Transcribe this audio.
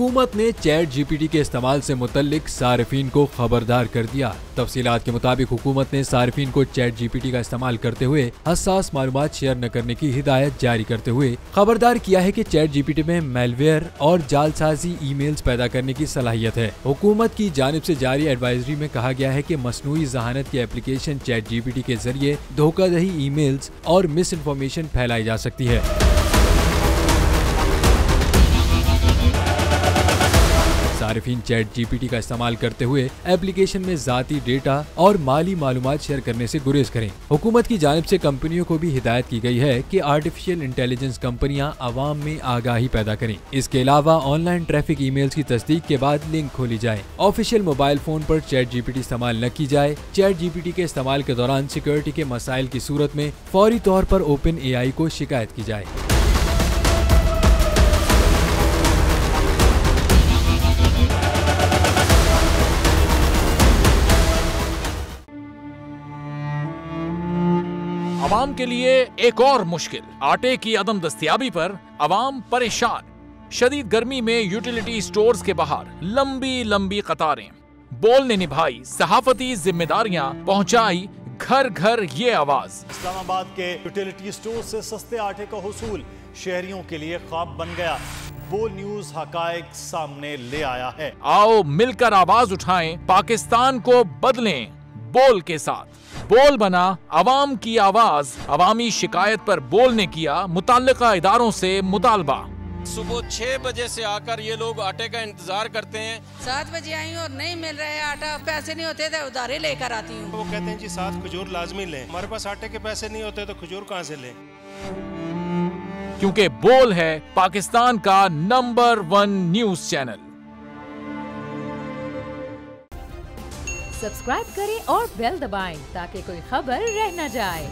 हुकूमत ने chat GPT के इस्तेमाल से मुतल्लिक सारिफीन को खबरदार कर दिया। तफसीलात के मुताबिक हुकूमत ने सारिफीन को चैट जीपीटी का इस्तेमाल करते हुए हसास मालूमात शेयर न करने की हिदायत जारी करते हुए खबरदार किया है कि चैट जीपीटी में मैलवेयर और जालसाजी ईमेल्स पैदा करने की सलाहियत है। हुकूमत की जानिब से जारी एडवाइजरी में कहा गया है कि मसनूई जहानत की एप्लीकेशन चैट जीपीटी के जरिए धोखाधही ईमेल्स और मिस इन्फॉर्मेशन फैलाई जा सकती है। सारिफीन चैट जीपीटी का इस्तेमाल करते हुए एप्लीकेशन में जाती डेटा और माली मालूमात शेयर करने से गुरेज करें। हुकूमत की जानिब से कंपनियों को भी हिदायत की गई है कि आर्टिफिशियल इंटेलिजेंस कंपनियां आवाम में आगाही पैदा करें। इसके अलावा ऑनलाइन ट्रैफिक ईमेल्स की तस्दीक के बाद लिंक खोली जाए। ऑफिशियल मोबाइल फोन पर चैट जीपीटी इस्तेमाल न की जाए। चैट जीपीटी के इस्तेमाल के दौरान सिक्योरिटी के मसाइल की सूरत में फौरी तौर पर ओपन एआई को शिकायत की जाए। अवाम के लिए एक और मुश्किल, आटे की अदम दस्तयाबी पर अवाम परेशान। शदीद गर्मी में यूटिलिटी स्टोर्स के बाहर लंबी लंबी कतारें। बोल ने निभाई सहाफती जिम्मेदारियां, पहुंचाई घर घर ये आवाज। इस्लामाबाद के यूटिलिटी स्टोर से सस्ते आटे का हुसूल शहरियों के लिए ख्वाब बन गया। बोल न्यूज हकायक सामने ले आया है। आओ मिलकर आवाज उठाएं, पाकिस्तान को बदलें बोल के साथ। बोल बना अवाम की आवाज। अवामी शिकायत पर बोल ने किया मुताल्लिका इदारों से मुतालबा। सुबह 6 बजे से आकर ये लोग आटे का इंतजार करते हैं। 7 बजे आई और नहीं मिल रहा है आटा, पैसे नहीं होते थे उधारे लेकर आती हूँ। वो कहते हैं जी 7 खजूर लाजमी लें। हमारे पास आटे के पैसे नहीं होते तो खजूर कहाँ से लें? क्योंकि बोल है पाकिस्तान का नंबर 1 न्यूज चैनल। सब्सक्राइब करें और बेल दबाएं ताकि कोई खबर रह न जाए।